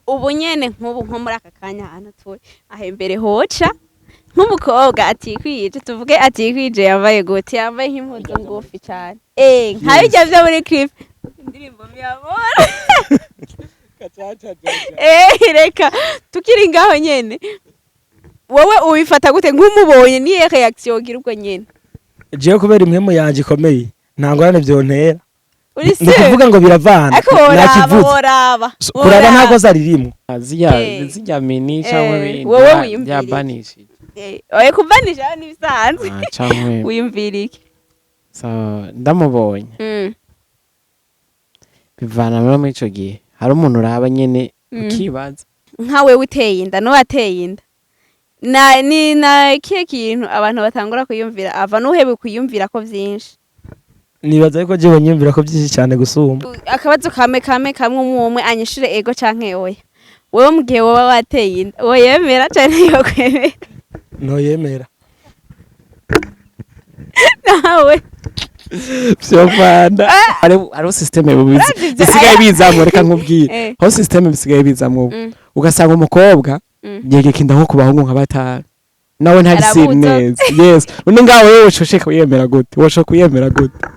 ubu nyene nk'ubu nko muri aka kanya hano turi aho imbere hoca nk'umukobwa atikwije tuvuge atikwije yambaye gute yambaye nk'impuzu ngufi cyane nkabijya byo muri clip indirimbo miyamora reka tukiri ngaho nyene wowe ubifata gute nk'umubonye niye reaction ugira ubwo nyene jewe kubera imwe mu yanje ikomeye ntangorane vyontera uri kuvuga ngo biravana woraba kuraba ntago zaririmwe zirya mini cyangwa wowe byabanishije oye kubanisha nibisanzwe cyangwa wiyumvira iki so ndamubonye bivana muri ico gihe hari umuntu uraba nyene ukibaza nkawe uteye inda no ateye inda na kiye kintu abantu batangura kuyumvira ava nuhebe kuyumvira ko vyinshi nibaza ariko jewe nyumvira ko byinshi cyane gusumba akabazo kamwe umwe anyishire ego canke oya wewe mu gihe wowe wateye inda woyemera canke yokwemera no yemera nawe byo Rwanda ari systeme bisigaye bizamura reka nkubwire ho systeme bisigaye bizamura ugasanga umukobwa yegeka inda nko ku bahungu nka batanu nawe ntari si neza yes none ngaho wewe ushoshe kuyemera gute wosho kuyemera gute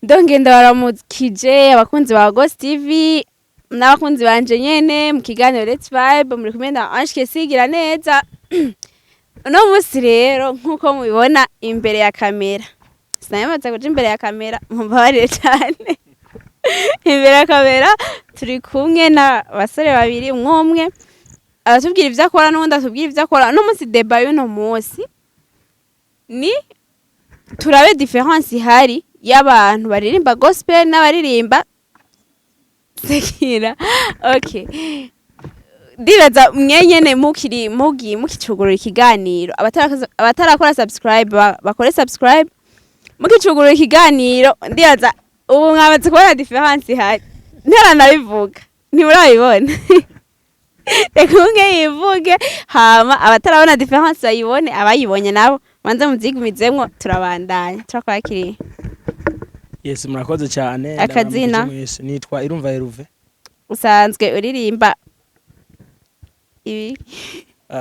Ndongenda baramukije abakunzi ba Ghost TV n'abakunzi banje nyene mu kiganiro Let's Vibe muri kumwe na Ange Sigira neza no musi rero nkuko mubibona imbere ya kamera sinayamaze kuja imbere ya kamera mumbabarire cyane imbere ya kamera turi kumwe na basore babiri umwe aratubwira ivyo akora n'undi atubwira ivyo akora no musi deba y'uno musi ni turabe difference ihari y'abantu baririmba gospel n'abaririmba sekira okay ndibaza mwenyene mukicugurura ikiganiro abatarakora subscribe bakore subscribe mukicugurura ikiganiro ndibaza ubu mwabaze kubona difference ihari ntaranabivuga ntimurabibona reka umwe yivuge hama abatarabona difference bayibone abayibonye nabo manze muzigumizemwo turabandanya turakwakiriye yes murakoze cyane akazina nitwa Irumva Eruve usanzwe uririmba ibi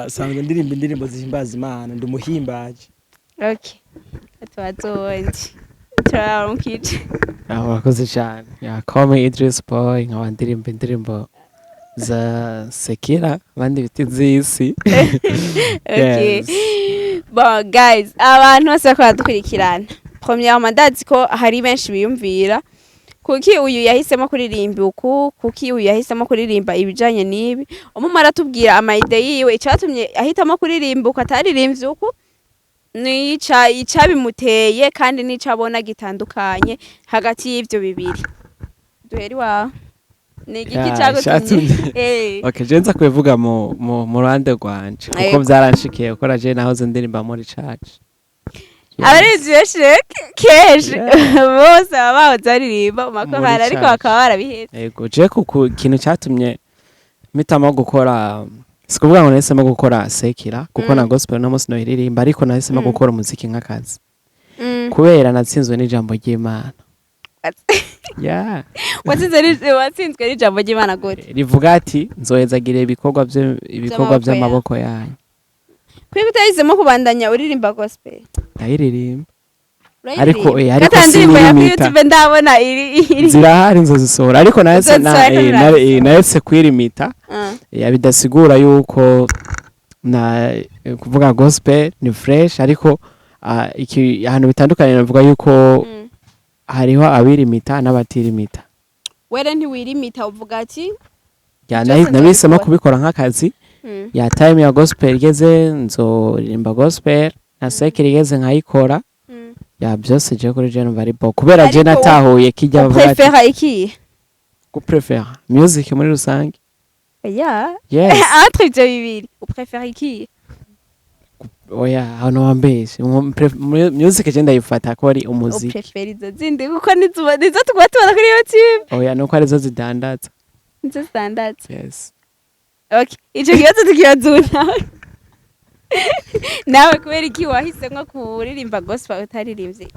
sanzwe ndirimba indirimbo zihimbaza Imana ndi muhimbaje okay atwazonje turamukije murakoze cyane yakome Idris Boy nkaba ndirimba indirimbo za Sekira bandi biti zisi okay bon guys abantu bose bakora dukurikirana premièrement ndazi ko hari benshi biyumvira kuki uyu yahisemo kuririmba kuki uyu yahisemo kuririmba ibijanye nibi umumara tubwira ama-ide yiwe icatumye ahitamo kuririmba ataririmbye uko ni icabimuteye kandi n'icabona gitandukanye hagati y'ivyo bibiri duheri wa ni igiki cyagutumye okay jenza kwevuga mu rwanda rwanje kuko byaranshikiye gukora je naho zo ndirimba muri church abarizwe keje bose babaho zaririmba makomara ariko bakaba barabihetse yego je ku kintu cyatumye mitamo gukora sikuvuga ngo nahisemo gukora Sekira kuko na gospel no musi no iririmba ariko nahisemo gukora umuziki nk'akazi kubera natsinzwe n'ijambo ry'Imana yeah watsinzwe n'ijambo ry'Imana gute rivuga ati nzohezagire ibikorwa by'amaboko yanyu kwiga utahizemo kubandanya uririmba gospel ndayiririmba ariko sinimita ndabona zirahari nzozisohora ariko nahetse kwirimita bidasigura yuko na kuvuga gospel ni fresh ariko ahantu bitandukanye navuga yuko hariho abirimita n'abatirimita were ntiwirimita uvuga ati nahisemo kubikora nk'akazi ya time ya gospel igeze nzoririmba gospel na Sekira igeze nkayikora ya byose je kuri je numva bo kubera je natahuye kijya bavuga ati prefera iki prefera music muri rusange yeah yes entre ibyo bibiri prefera iki oya hano wambeshe music je ndayifata ko ari umuziki prefera izo zindi kuko nizo tugwa tubona kuri YouTube oya nuko arizo zidandaza nizo standards yes okay ico kibazo tukiyazuna nawe kubera iki wahisemwo kuririmba gospel utaririmbye?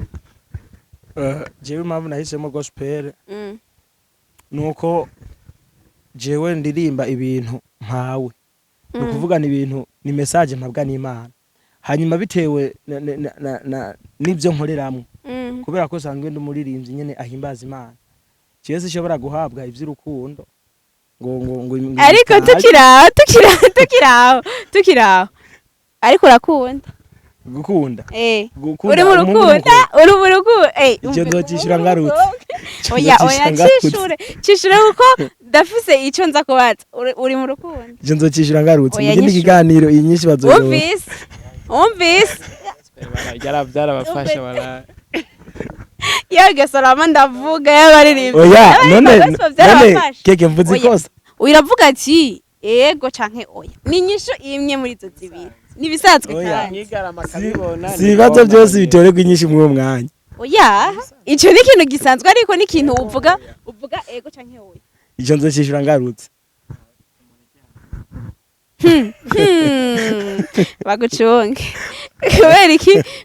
jewe impamvu nahisemo gospel Mm. nuko jewe ndirimba ibintu mpawe ni ukuvugana ibintu ni message mpabwa n'Imana hanyuma bitewe n'ibyo nkoreramwo Mm. kubera ko sanzwe ndi umuririmbyi nyene ahimbaza Imana jewe sishobora guhabwa ivy'urukundo ngo ariko tukiraho ariko urakunda gukunda uri mu rukundo icyo nzocishura ngarutse oya cishure kuko ndafise ico nza kubaza uri mu rukundo icyo nzocishura ngarutse Oya, mu kindi nyishura. kiganiro iyi nyinshi bazoyobora umvise byarabafasha bara yegesorama ndavuga y'abaririmbyi oya none byarabafasha keke mvuze Oya. ikosa uravuga ati ego canke oya ni inyishu imwe muri izo zibiri nibisanzwe Oya. kandi mwigarama akabibona si ibibazo byose bitorerwa inyinshi muri uwo mwanya oya ico ni ikintu gisanzwe ariko ni ikintu uvuga ego canke oya icyo nzocishura ngarutse bagucunge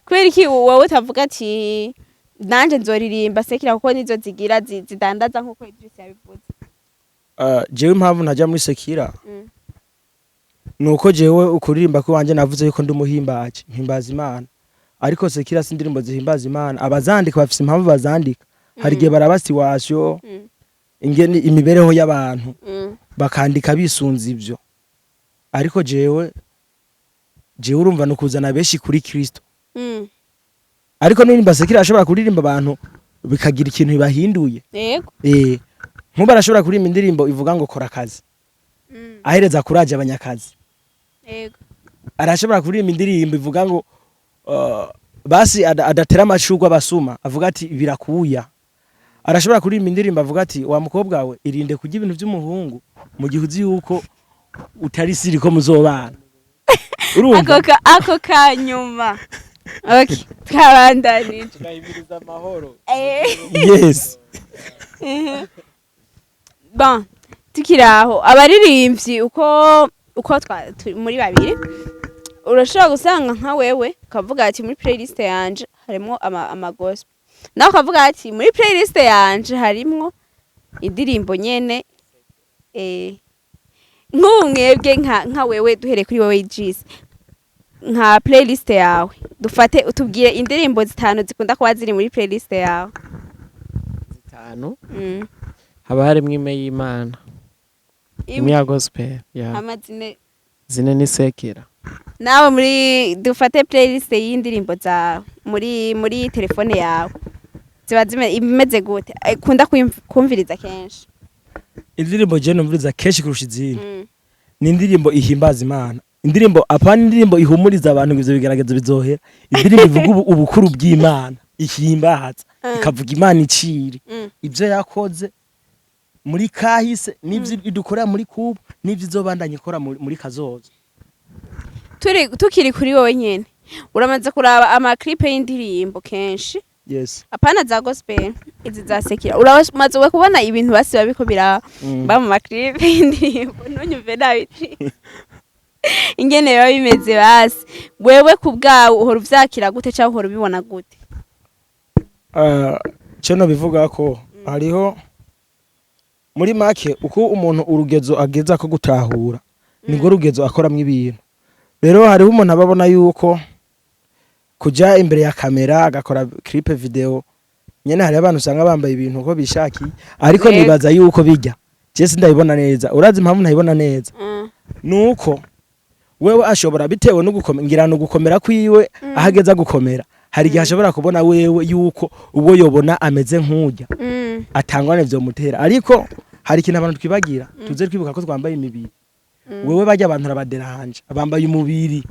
kubera iki wowe utavuga ati nanje nzoririmba sekira kuko nizo zigira zidandaza nkuko Idris yabivuze? jewe impamvu ntajya muri sekira Mm. nuko jewe ukuririmba ko wanje navuze yuko ndi umuhimbaje mpimbaza Imana ariko sekira si indirimbo zihimbaza Imana abazandika bafise impamvu bazandika hari igihe barabasi wasyo Mm. ingene imibereho y'abantu Mm. bakandika bisunza ivyo ariko jewe urumva nukuzana benshi kuri Kristo Mm. ariko nirimba sekira ashobora kuririmba abantu bikagira ikintu bibahinduye Yego. nkuba arashobora kuririmba indirimbo ivuga ngo kora akazi Mm. ahereza kuraje abanyakazi Yego. arashobora kuririmba indirimbo ivuga ngo basi adatera amashurwe abasuma avuga ati birakuya arashobora kuririmba indirimbo avuga ati wa mukobwa we irinde kurya ibintu by'umuhungu mu gihe uzi yuko utari siri ko muzobana urumva ako kanyuma okay twabandanije turahimiriza amahoro yes bon tukiraho abaririmbyi uko muri babiri urashobora gusanga nka wewe ukavuga ati muri playlist yanje harimo ama gospel nawe ukavuga ati muri playlist yanje harimo indirimbo nyene nk'umwebwe nka wewe duhere kuri wewe Idris nka playlist yawe dufate utubwire indirimbo 5 zikunda kuba ziri muri playlist yawe 5 haba harimo ime y'Imana imwe ya gospel ya amazine zine ni sekira nawe muri dufate playlist y'indirimbo zawe muri telefone yawe ziba imeze gute kunda kumviriza kenshi indirimbo je numviriza kenshi kurusha izindi ni indirimbo ihimbaza Imana indirimbo apana indirimbo ihumuriza abantu ivyo bigaragaza bizohera indirimbo ivuga ubukuru bw'Imana ihimbaza ikavuga Imana iciri ivyo yakoze muri kahise n'ivyo idukorera muri kubu n'ivyo izobandanya ikora muri kazoza tukiri kuri wowe nyene uramaze kuraba ama clip y'indirimbo kenshi yes apana za gospel izi za sekira uramaze kubona ibintu basiba biko ba mu clip y'indirimbo nonyumve nabi ingene biba bimeze basi wewe kubwawe uhora uvyakira gute cyangwa uhora ubibona gute? cyo bivuga ko hariho muri make uko umuntu urugezo ageza ko gutahura nibwo rugezo akoramwe ibintu rero hariho umuntu ababona yuko kuja imbere ya kamera agakora clip video nyene hari abantu usanga bambaye ibintu uko bishaki ariko nibaza yuko bijya Jesse ndabibona neza urazi impamvu ntayibona neza nuko wewe ashobora bitewe no gukomera no gukomera kwiwe ahageza gukomera hari gihe ashobora kubona wewe yuko ubwo yobona ameze nk'ujya atangwa n'ivyo mutera ariko hari ikintu abantu twibagira tuze twibuka ko twambaye imibiri wewe bajya abantu rabaderanje abambaye umubiri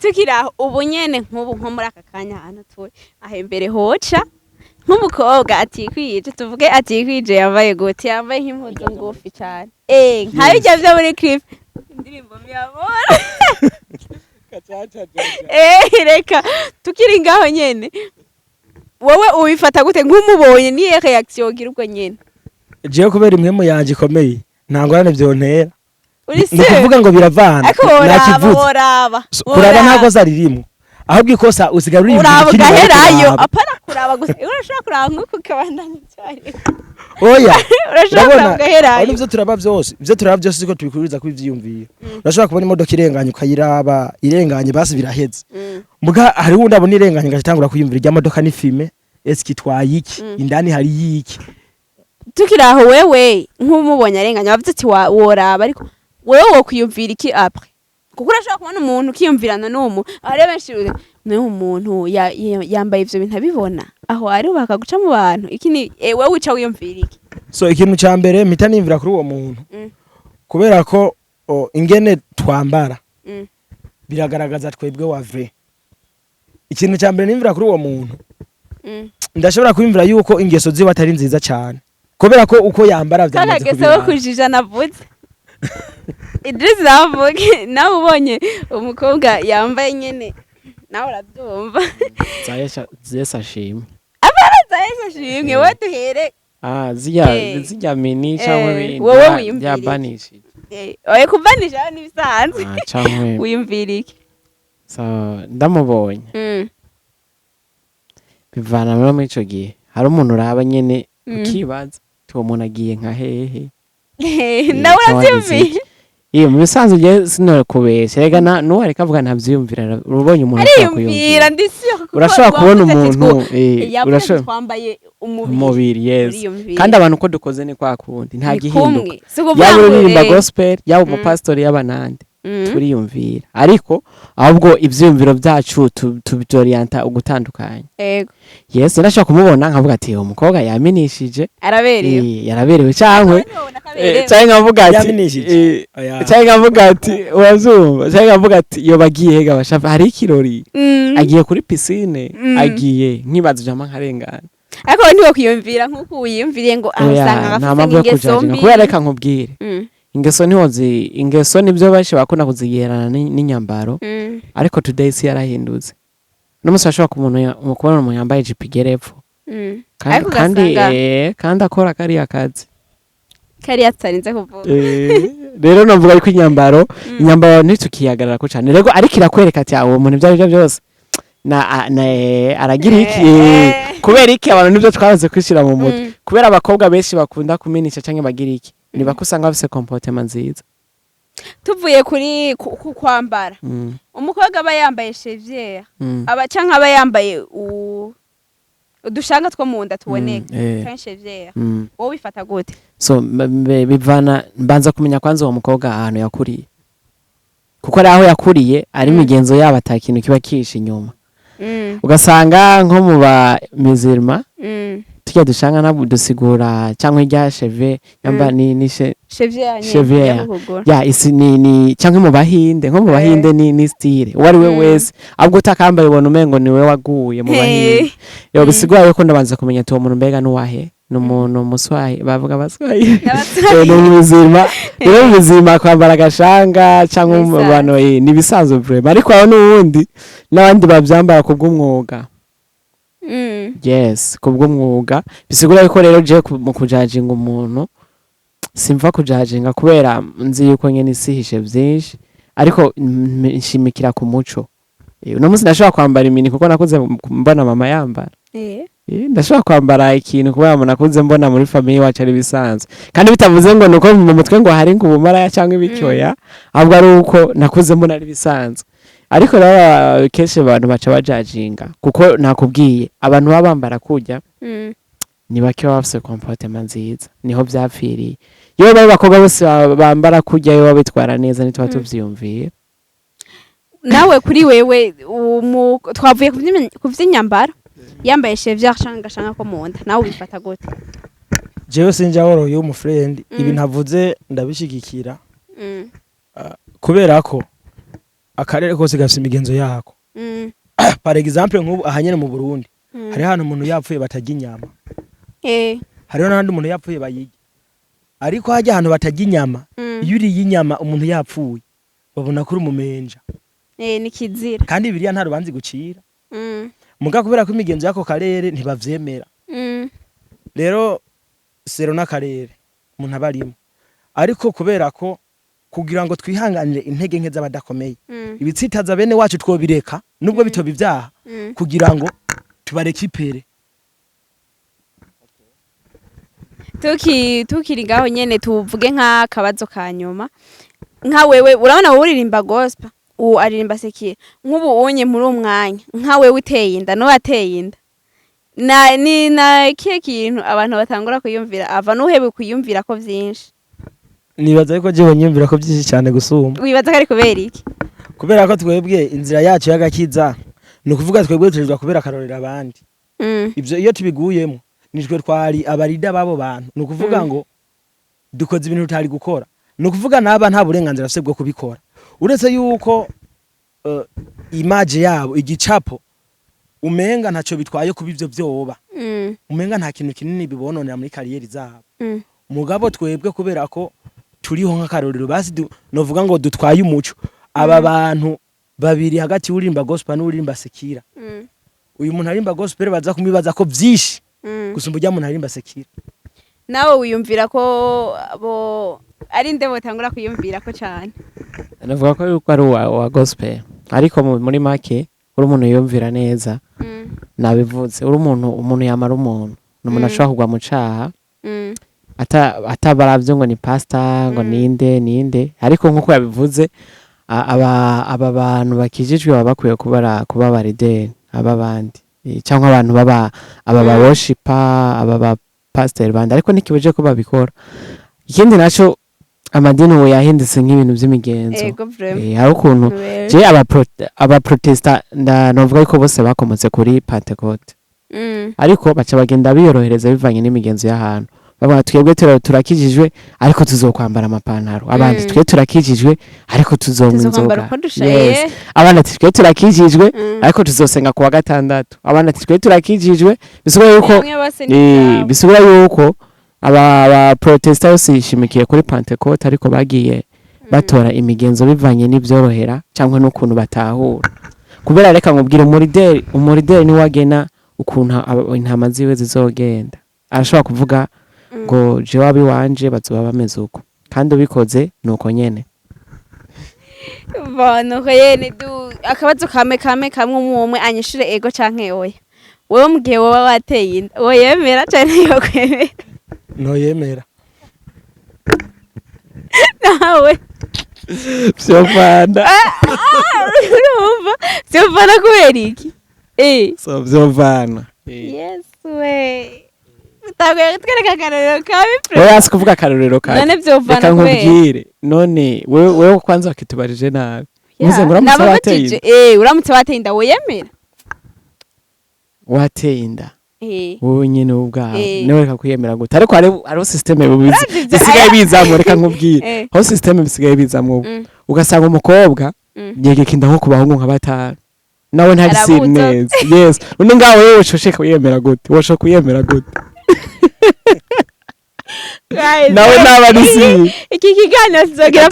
tukiraho ubu nyene nk'ubu nko muri aka kanya hano turi ahembere hoca nk'umukobwa atikwije tuvuge atikwije yambaye gute yambaye nk'impuzu ngufi cyane nkabijya byo muri clip indirimbo myabora reka tukiri ngaho nyene wowe ubifata gute nk'umubonye niye reaction ugira ubwo nyene jewe kubera imwe mu yanje ikomeye ntangorane vyontera uri ni ukuvuga ngo biravana ariko woraba nakivuze woraba kuraba nta kosa ririmo ahubwo ikosa usigara uri uraba ikindi bariko ugaherayo baraba. apana kuraba gusa urashobora kuraba nk'uko ukabandanya cyane oya urashobora kuraba ugaherayo aho ivyo turaba byose siko tubikuriza kuri ivyiyumviro urashobora kubona imodoka irenganye ukayiraba irenganye basi biraheze muga hari wundi abona irenganye ngatangura kuyumvira irya modoka ni filme eski twaye iki indani hari yiki tukiraho wewe nk'umubonye arenganya bavuze ati woraba ariko wewe wo kwiyumvira iki après kuko urashobora kubona umuntu ukiyumvirana n'uwo ari benshi n'uwo umuntu yambaye ivyo bintu abibona aho ari bakaguca mu bantu iki ni wewe wica wiyumvira iki so ikintu ca mbere mpita nimvira kuri uwo muntu kubera ko ingene twambara biragaragaza twebwe wa vrai ikintu ca mbere nimvira kuri uwo muntu ndashobora kwimvira yuko ingeso ziwe atari nziza cyane kubera ko uko yambara vyamaze kagese wo kujija navuze Idris navuge nawe ubonye umukobwa yambaye nyene nawe urabyumva zesa shimwe zahise shimwe we duhere zirya mini cyangwa ibindi wowe wiyumvira bya iki? banishi oye kuvanisha n'ibisanzwe cyangwa wiyumvira iki so ndamubonye bivana muri ico gihe hari umuntu uraba nyene ukibaza uwo muntu agiye nka hehe nawe urabyumviye iyo mu bisanzwe je sinore kubesha rega nuwo areka avuga ntavyiyumvira urubonye umuntu ariyumvira ndisiyo urashobora kubona umuntu urashobora twambaye umubiri yes uriyumvira. kandi abantu uko dukoze ni kwa kundi nta Ni gihinduka kumwe. Si ukuvuga yaba ngo uririmba rero. gospel yaba umupastori y'abanande turiyumvira ariko ahubwo ivyiyumviro byacu tubitorienta ugutandukanya Ego. yes ndashaka kumubona nkavuga ati uwo mukobwa yaminishije Araberewe. yaraberewe cankwe Cankwe cyangwa nkavuga ati Yaminishije. Oya. cyangwa nkavuga ati urazumva cyangwa nkavuga ati iyo bagiye hega bashafa hari ikirori agiye kuri piscine agiye nkibaza jama nkarengana ariko niwo kwiyumvira nk'uko wiyumviriye ngo ahasanga nta afite mpamvu yo ingeso kujajinga mbi kubera reka nkubwire Mm. ingeso ingeso nibyo benshi bakunda kuzigerana n'inyambaro ariko today si yarahindutse n'umunsi washobora kubona umuntu yambaye ijipo igera epfo Ariko kandi ugasanga- kandi akora kariya kazi kariya tutarinze kuvuga rero navuga yuko inyambaro ntitukiyagarara ko cyane rego ariko irakwereka ati uwo muntu ibyo ari byo byose aragira iki kubera iki abantu nibyo twahoze kwishyira mu mutwe kubera abakobwa benshi bakunda kuminisha cyangwa bagira iki niba ko usanga bafite comportement nziza tuvuye kuri kwambara umukobwa aba yambaye cheviere aba canke aba yambaye udushanga two mu nda tuboneka kandi cheviere wowe bifata gute so bivana mbanza kumenya kwanza uwo mukobwa ahantu yakuriye kuko ari aho yakuriye ari imigenzo yabo atakintu kiba kishe inyuma ugasanga nko mu ba musulman tujya dushanga nabo dusigura cyangwa irya cheve yamba ni cheviere ya isi ni cyangwa mu bahinde nko mu bahinde ni style wari we wese ahubwo utakambaye ubona umengo niwe waguye mu bahinde yo bisigura yuko ndabanza kumenya tuwo muntu mbega nuwahe n'umuntu muswayi bavuga baswayi ni ubuzima rero ubuzima kwambara agashanga cyangwa mu bantu ni bisanzwe vraiment ariko aho n'ubundi n'abandi babyambara kubw'umwuga yes kubw'umwuga bisigura yuko rero je mu kujajinga umuntu simva kujajinga kubera nzi yuko nyene isihishe byinshi ariko nshimikira ku muco uno munsi ndashobora kwambara imini kuko nakuze mbona mama yambara ndashobora kwambara ikintu kubera nakuze mbona muri famille wacu ari bisanzwe kandi bitavuze ngo nuko mu mutwe ngo hari ngubumara cyangwa ibicyoya ahubwo ari uko nakuze mbona ari bisanzwe ariko rero kenshi abantu baca bajajinga kuko nakubwiye abantu baba bambara kujya ni bake baba bafite comportement nziza niho byapfiriye iyo bari bakobwa bose bambara kujya yo babitwara neza ntituba tuvyiyumviye nawe kuri wewe twavuye ku vy'inyambaro yambaye cheviere cyangwa agashanga ko mu nda nawe ubifata gute jewe sinjya woroye umufriend ibi ntavuze ndabishigikira kubera ko akarere kose gafite imigenzo yako par exemple nk'ubu ahanyene mu Burundi hari hano umuntu yapfuye batajya inyama hariho n'andi umuntu yapfuye bayirya ariko hajya ahantu batajya inyama iyo uriye inyama umuntu yapfuye babona kuri umumenja ni kizira kandi biriya nta rubanzi gucira muga kubera ko imigenzo yako karere ntibavyemera rero sero n'akarere umuntu abarimo ariko kubera ko kugira ngo twihanganire intege nke z'abadakomeye Mm. ibitsitaza bene wacu twobireka nubwo bitoba ibyaha Mm. kugira ngo tubarekipere tukiri ngaho nyene tuvuge nk'akabazo ka nyuma nka wewe urabona wowe uririmba gospel uwo aririmba sekira nk'ubu unye muri umwanya nka wewe uteye inda no ateye inda na kiye kintu abantu batangura kuyumvira ava nuhebe kuyumvira ko vyinshi nibaza yuko jewe nyumvira ko byinshi cyane gusumba wibaza ko ari kubera iki kubera ko twebwe inzira yacu y'agakiza ni ukuvuga twebwe turizwa kubera akarorera abandi ibyo iyo tubiguyemo nijwe twari abarida babo bantu ni ukuvuga ngo dukoze ibintu tutari gukora ni ukuvuga n'aba nta burenganzira bafite bwo kubikora uretse yuko image yabo igicapo umenga ntacyo bitwaye kuba ivyo vyoba umenga nta kintu kinini bibononera muri kariyeri zabo mugabo twebwe kubera ko turiho nk'akarorero basi novuga ngo dutwaye umuco aba bantu babiri hagati y'urimba gospel n'urimba sekira uyu muntu arimba gospel baza kumibaza ko vyinshi gusumba ujya muntu arimba sekira nawe wiyumvira ko bo ari nde botangura kuyumvira ko cyane navuga ko yuko ari wa gospel ariko muri make uri umuntu yumvira neza nabivuze uri umuntu yamara umuntu n'umuntu ashobora kugwa mu caha atabaravyo ngo ni pastor ngo ninde ariko nkuko yabivuze aba bantu bakijijwe baba bakwiye kuba barideni aba bandi cyangwa abantu baba aba worshiper aba pastor bandi ariko nikibuje ko babikora ikindi naco amadini ubu yahindutse nk'ibintu by'imigenzo hari ukuntu je aba protesta novuga yuko bose bakomotse kuri Pentecote ariko baca bagenda biyorohereza bivanye n'imigenzo y'ahantu bavuga twebwe turakijijwe ariko tuzokwambara amapantaro abandi twe turakijijwe ariko tuzonywa inzoga yes abandi ati twe turakijijwe ariko tuzosenga kuwa gatandatu abandi ati twe turakijijwe bisubira yuko aba protesta yose yishimikiye kuri Pentecote ariko bagiye batora imigenzo bivanye n'ibyorohera cyangwa n'ukuntu batahura kubera reka nkubwira umurideri ni wagena ukuntu intama ziwe zizogenda arashobora kuvuga ngo je wabi wanje bazoba bameze uko kandi ubikoze nuko nyene bono yene akabazo kamwe umwe anyishure ego canke oya wewe mugihe woba wateye inda woyemera cyane yo kwemera no yemera nawe vyovana urumva vyovana kubera iki so vyovana yes we utagoye twereka akarorero kabi pre oya si kuvuga akarorero kabi none vyovana reka nkubwire none wewe kwanza wakitubarije nabi muze ngo uramutse wateye uramutse wateye inda woyemera wateye inda wowe nyene ubwawe niwe reka kwiyemera gute ariko hariho systeme bisigaye bizamwo reka nkubwire aho systeme bisigaye bizamwo ugasanga umukobwa yegeka inda nko ku bahungu nka batanu nawe ntari neza yes none ngaho wewe ushoshe kwiyemera gute wosho kwiyemera gute nawe n'abarisi iki kiganiro tuzogira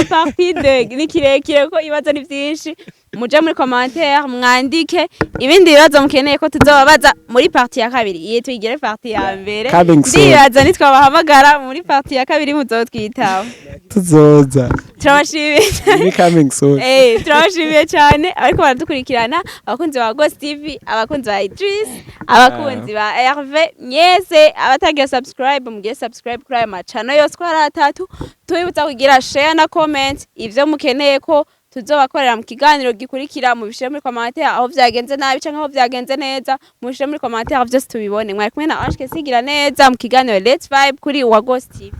partide ni kirekire ko ibibazo ni byinshi muje muri commentaire mwandike ibindi bibazo mukeneye ko tuzobabaza muri partie ya kabiri iye twigire partie ya mbere ndibaza nitwabahamagara muri partie ya kabiri muzotwitaho tuzoza turabashimiye ni coming soon turabashimiye cyane ariko baradukurikirana abakunzi ba Ghost TV abakunzi ba Idris abakunzi ba Hervé mwese abatagiye subscribe mugiye subscribe kuri aya channel yose ko ari atatu tubibutsa kugira share na comment ivyo mukeneye ko tuzobakorera mu kiganiro gikurikira mu bishire muri commentaire aho vyagenze nabi canke aho vyagenze neza mu bishire muri commentaire byose tubibone mwari kumwe na Ange Sigira neza mu kiganiro Let's Vibe kuri wa Ghost TV.